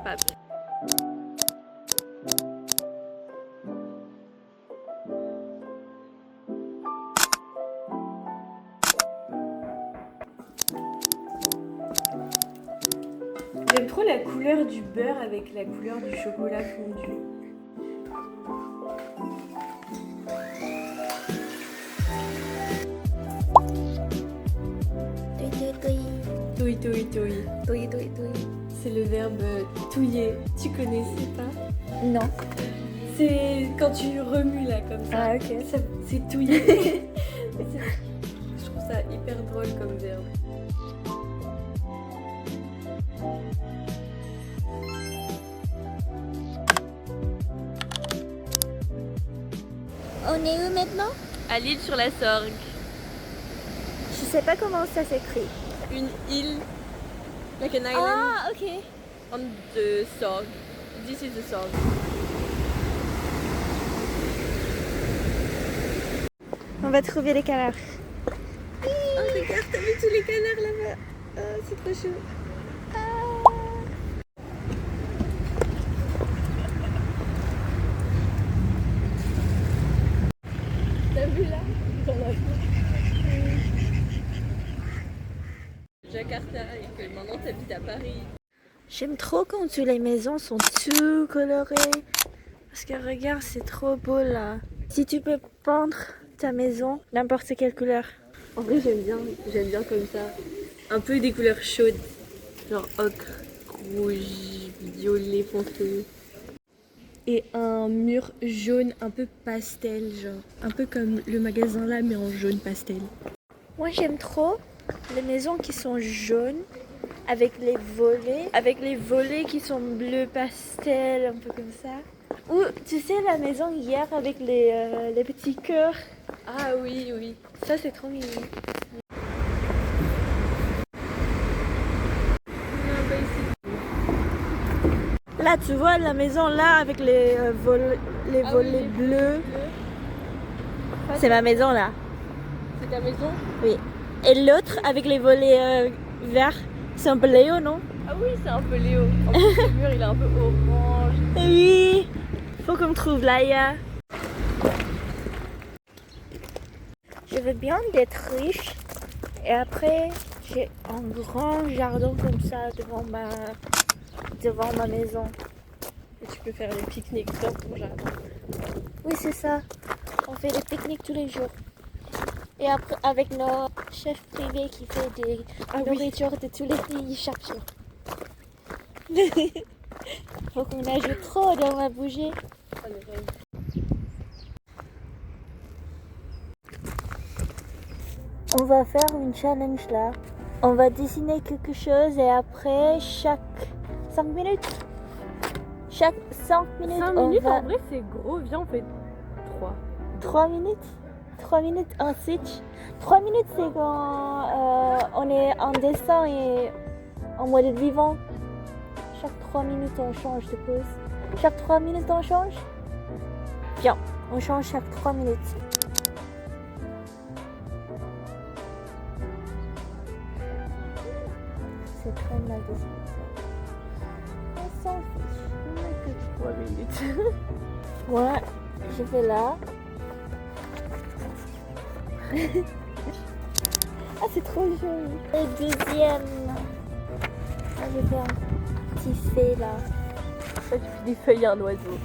pâte. J'aime trop la couleur du beurre avec la couleur du chocolat fondu. Touille, touille, touille. Touille, touille, touille. C'est le verbe touiller. Tu connaissais pas? Non. C'est quand tu remues là comme ça. Ah, ok. C'est touiller. Je trouve ça hyper drôle comme verbe. On est où maintenant? À l'île sur la Sorgue. Je sais pas comment ça s'écrit. Une île, like an island Ah, ok. on the Sorgue. This is the Sorgue. On va trouver les canards. Oh regarde, t'as vu tous les canards là-bas? Oh, c'est trop chaud. T'as vu là? Dans la Jakarta et que maintenant t'habites à Paris. J'aime trop quand toutes les maisons sont tout colorées. Parce que regarde, c'est trop beau là. Si tu peux peindre ta maison n'importe quelle couleur. En vrai, j'aime bien comme ça. Un peu des couleurs chaudes, genre ocre, rouge, violet foncé. Et un mur jaune un peu pastel, genre un peu comme le magasin là, mais en jaune pastel. Moi j'aime trop les maisons qui sont jaunes avec les volets qui sont bleu pastel, un peu comme ça. Ou tu sais la maison hier avec les petits cœurs. Ah oui, oui, ça c'est trop mignon. Là tu vois la maison là avec les volets bleus. C'est ma maison là. C'est ta maison? Oui. Et l'autre avec les volets verts, c'est un peu Léo, non? Ah oui, c'est un peu Léo. En plus, le mur il est un peu orange. Oui. Faut qu'on me trouve là. Je veux bien d'être riche et après j'ai un grand jardin comme ça devant ma maison. Et tu peux faire des pique-niques dans ton jardin. Oui, c'est ça. On fait des pique-niques tous les jours. Et après, avec nos chefs privés qui fait des nourritures de tous les pays chaque jour. Faut qu'on ajoute trop dans la bougie. Ça me rêve. On va faire une challenge là. On va dessiner quelque chose et après chaque 5 minutes. Chaque 5 minutes, 5 on minutes va... en vrai c'est gros, viens on fait 3. 3 minutes 3 minutes un switch. 3 minutes c'est quand on est en dessin et en mode vivant. Chaque 3 minutes on change de pose. Chaque 3 minutes on change. Viens, on change chaque 3 minutes. C'est très mal dessiné ça. On s'en fiche. On a que 3 minutes. Moi, je vais là. Ah, c'est trop joli. Le deuxième. Ah, je vais faire un petit fait là. Ça tu fais des feuilles à un oiseau.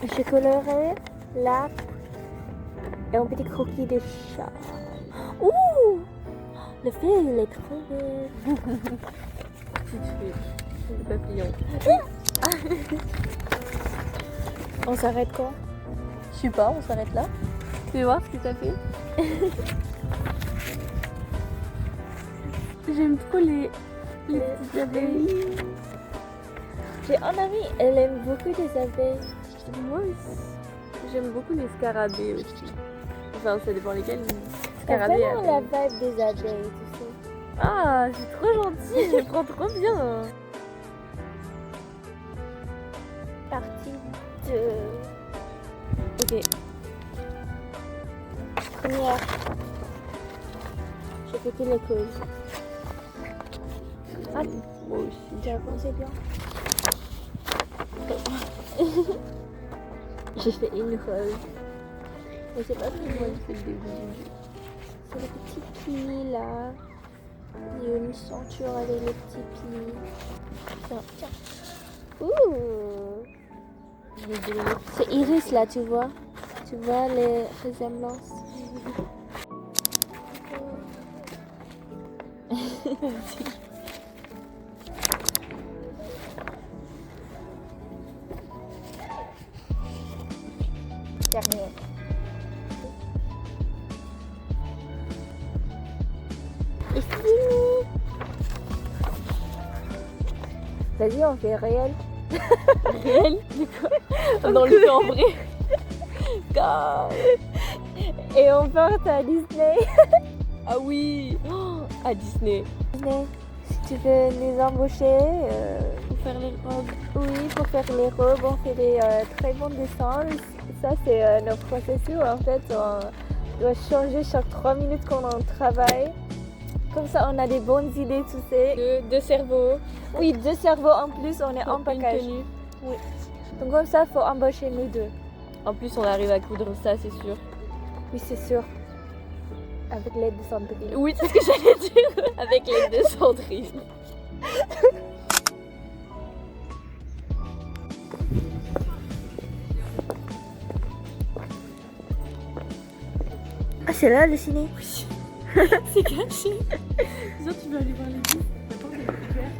Je colorerai là et un petit croquis de chat. Ouh! Le fait, il est trop beau. Petite feuille, le papillon. On s'arrête quand? Je sais pas, on s'arrête là. Tu veux voir ce que ça fait? J'aime trop les petites abeilles. J'ai un ami, elle aime beaucoup les abeilles. Moi aussi. J'aime beaucoup les scarabées aussi. Enfin, ça dépend lesquels. C'est Scarabées. vraiment la vibe des abeilles, tu sais. Ah, c'est trop gentil, je les prends trop bien. Partie 2. Ok. Première. J'ai fait les causes. Ah, Moi aussi. tu as pensé bien. J'ai fait une rose. Mais c'est pas très Moi, bon. je fais le début du jeu. C'est les petits plis là. Il y a une ceinture avec les petits plis. Tiens, tiens. Ouh! Je vais dire le C'est Iris là, tu vois? Tu vois les ressemblances? Terminé. Et fini! Vas-y, on fait réel. réel. On le fait en vrai. God. Et on part à Disney. Ah oui. Oh, à Disney. Disney, si tu veux nous embaucher, Pour faire les robes. oui, pour faire les robes, on fait des très bons dessins. Ça, c'est notre processus. En fait, on doit changer chaque 3 minutes qu'on en travaille. Comme ça, on a des bonnes idées, tu sais. Deux cerveaux. Oui, 2 cerveaux en plus, on est en Une package. tenue. Oui. Donc comme ça, il faut embaucher nous deux. En plus, on arrive à coudre ça, c'est sûr. Oui, c'est sûr. Avec l'aide de Sandrine. Oui, c'est ce que j'allais dire. Avec l'aide de Sandrine. Ah, c'est là le ciné? Oui. C'est caché. Sinon, tu veux aller voir les bus. La porte est ouverte.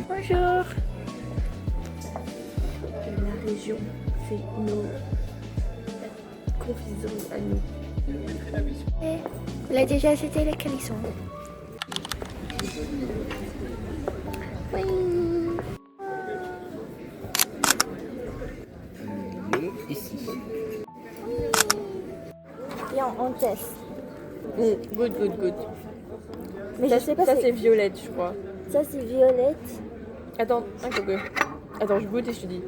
Bonjour. La région, c'est nos confiseries à nous. Elle a déjà acheté les calissons. Oui. Ici. Bien, on teste. Good, good, good. Mais Ça, je sais pas ça si... c'est violette, je crois. Ça, c'est violette. Attends, un peu. Attends, je goûte et je te dis.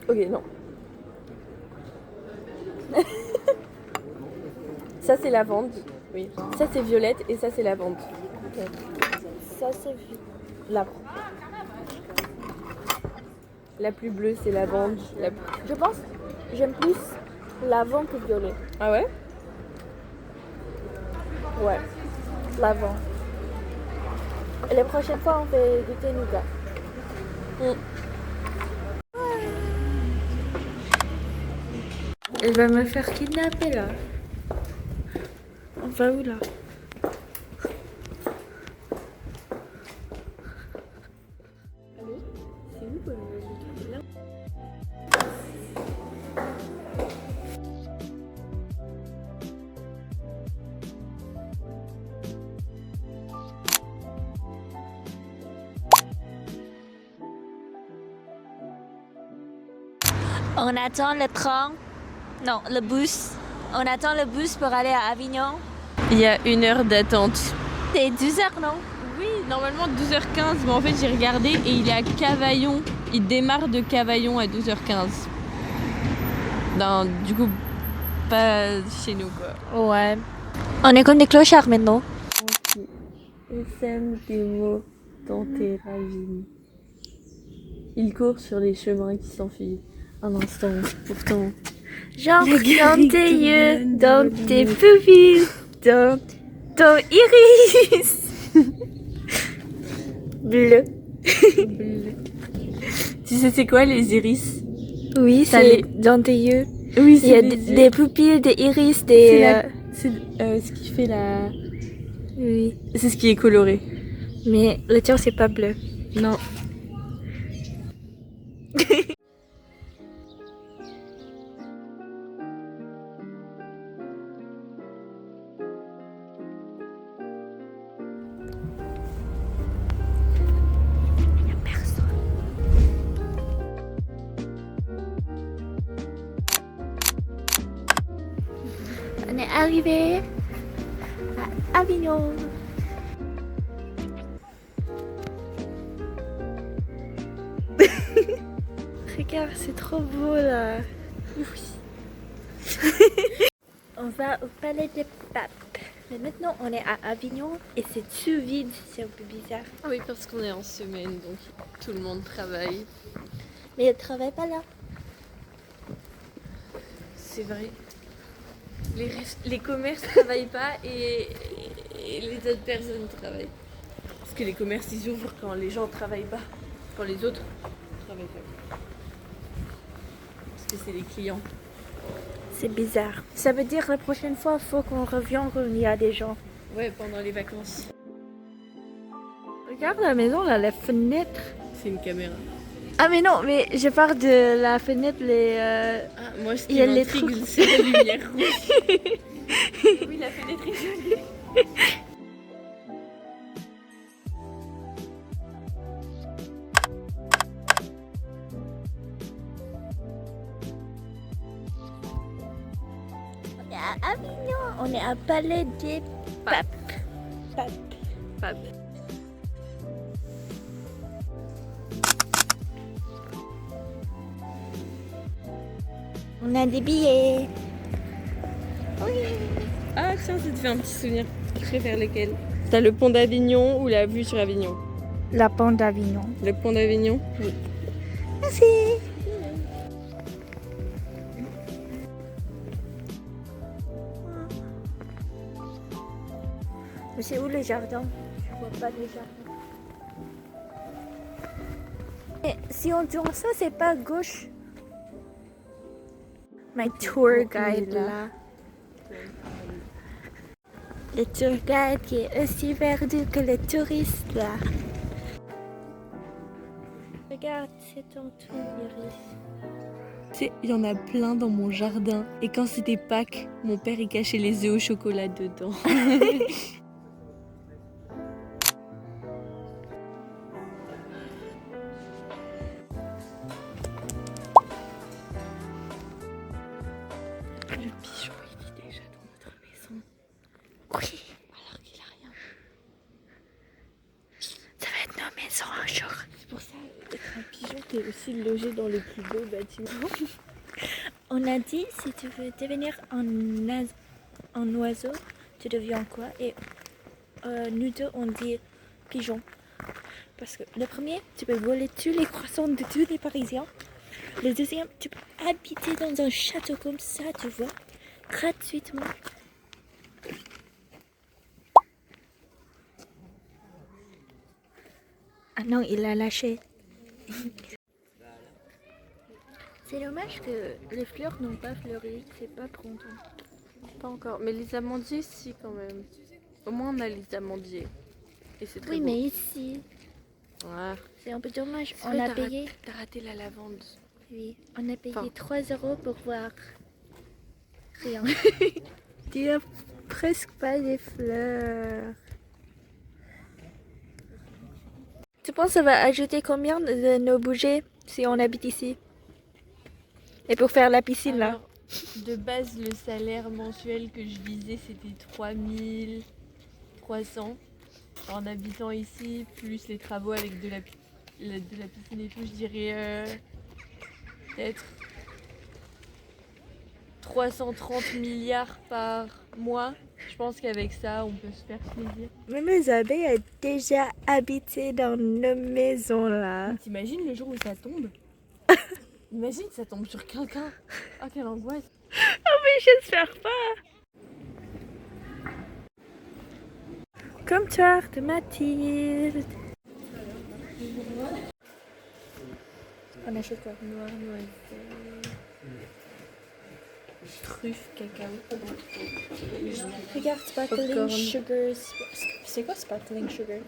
Ok, non. Ça c'est lavande. Oui. Ça c'est violette et ça c'est lavande. Ça, c'est La... La plus bleue c'est lavande. Je pense j'aime plus l'avant que violet. Ah ouais? Ouais, l'avant. Et la prochaine fois, on fait goûter nougat. Elle va me faire kidnapper là. On va où là? Allô? C'est où le truc là? On attend le train. Non, le bus. On attend le bus pour aller à Avignon. Il y a 1 heure d'attente. C'est 12h, non? Oui, normalement 12h15, mais en fait j'ai regardé et il est à Cavaillon. Il démarre de Cavaillon à 12h15. Non, du coup, pas chez nous quoi. Ouais. On est comme des clochards maintenant. On sème des mots dans tes ravines. Il court sur les chemins qui s'enfuient. Un instant, pourtant. J'entre dans tes yeux, dans tes pupilles, dans ton iris. Bleu. Tu sais c'est quoi les iris? Oui, Ça c'est les- dans tes yeux. Oui, Il y a les yeux. des pupilles, des iris, C'est des... ce qui fait la... Oui. C'est ce qui est coloré. Mais le tien, c'est pas bleu. Non. On est arrivé à Avignon. Regarde, c'est trop beau là. On va au Palais des Papes. Mais maintenant, on est à Avignon et c'est tout vide. C'est un peu bizarre. Ah oui, parce qu'on est en semaine, donc tout le monde travaille. Mais elle ne travaille pas là. C'est vrai. Les commerces travaillent pas et les autres personnes travaillent. Parce que les commerces, ils ouvrent quand les gens travaillent pas. Quand les autres travaillent pas. Parce que c'est les clients. C'est bizarre. Ça veut dire la prochaine fois, il faut qu'on revienne quand il y a des gens. Ouais, pendant les vacances. Regarde la maison, là, la fenêtre. C'est une caméra. Ah mais non, mais je parle de la fenêtre, les... Ah, moi, ce il qui y a les m'intrigue, trucs. c'est la lumière rouge. Oui, la fenêtre est jolie. On est à Avignon, on est à Palais des Papes. Fab. On a des billets. Oui. Ah tiens, ça te fait un petit souvenir. Tu préfères lequel? T'as le pont d'Avignon ou la vue sur Avignon? La pente d'Avignon. Le pont d'Avignon? Oui. Merci. Mais c'est où le jardin? Je vois pas le jardin. Et si on tourne ça, c'est pas gauche. My tour guide là. Le tour guide qui est aussi perdu que le touriste là. Regarde, c'est ton tour, Iris. Tu sais, il y en a plein dans mon jardin. Et quand c'était Pâques, mon père y cachait les œufs au chocolat dedans. Le pigeon, il vit déjà dans notre maison. Oui, Alors qu'il a rien. ça va être nos maisons un jour. C'est pour ça, être un pigeon, t'es aussi logé dans le plus beau bâtiment. On a dit, si tu veux devenir un oiseau, tu deviens quoi? Et nous deux, on dit pigeon. Parce que le premier, tu peux voler tous les croissants de tous les Parisiens. Le deuxième, tu peux habiter dans un château comme ça, tu vois, gratuitement. Ah non, il l'a lâché. C'est dommage que les fleurs n'ont pas fleuri, c'est pas printemps. Pas encore, mais les amandiers, si quand même. Au moins, on a les amandiers. Et c'est très Oui, beau. mais ici, Ouais. c'est un peu dommage. C'est On vrai, a payé. T'as raté la lavande. Oui, on a payé Enfin. 3 € pour voir rien. Il n'y a presque pas des fleurs. Tu penses que ça va ajouter combien de nos budgets si on habite ici? Et pour faire la piscine là? Alors, de base, le salaire mensuel que je visais, c'était 3300 en habitant ici, plus les travaux avec de la piscine et tout, je dirais peut-être 330 milliards par mois. Je pense qu'avec ça, on peut se faire plaisir. Même Isabelle a déjà habité dans nos maisons là. T'imagines le jour où ça tombe? Imagine, ça tombe sur quelqu'un. Oh, quelle angoisse. Mais j'espère pas. Comptoir de Mathilde. On achète quoi? Noir, noisette, truffe, cacao. Regarde, sparkling Popcorn. sugar. C'est quoi sparkling sugar?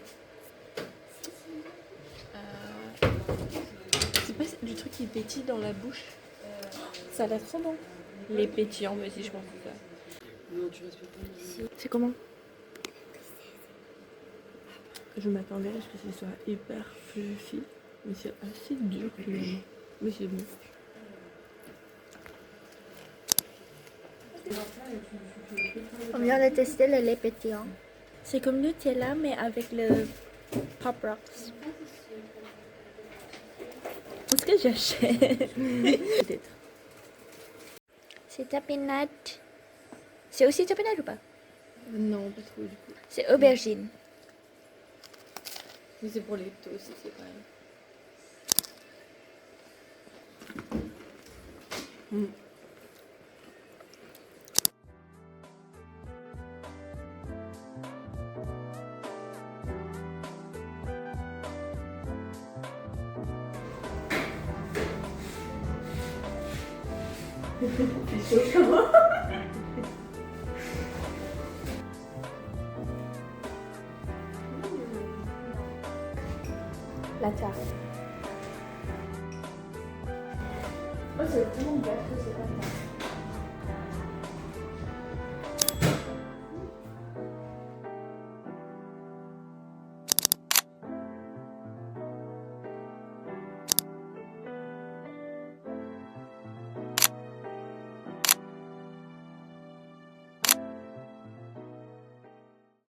C'est pas du truc qui pétille dans la bouche? Ça a l'air trop bon. Les pétillants, mais si je pense que c'est ça. C'est comment? Je m'attendais à ce que ce soit hyper fluffy, mais c'est assez dur finalement. Mais c'est bon. On vient de tester le lait pétillant. C'est comme Nutella, mais avec le Pop Rocks. Est-ce que j'achète? Peut-être. C'est tapenade. C'est aussi tapenade ou pas? Non, pas trop du coup. C'est aubergine. Mais c'est pour les toasts, c'est pareil. La tarte. Oh, c'est vraiment gâteux, c'est pas ça.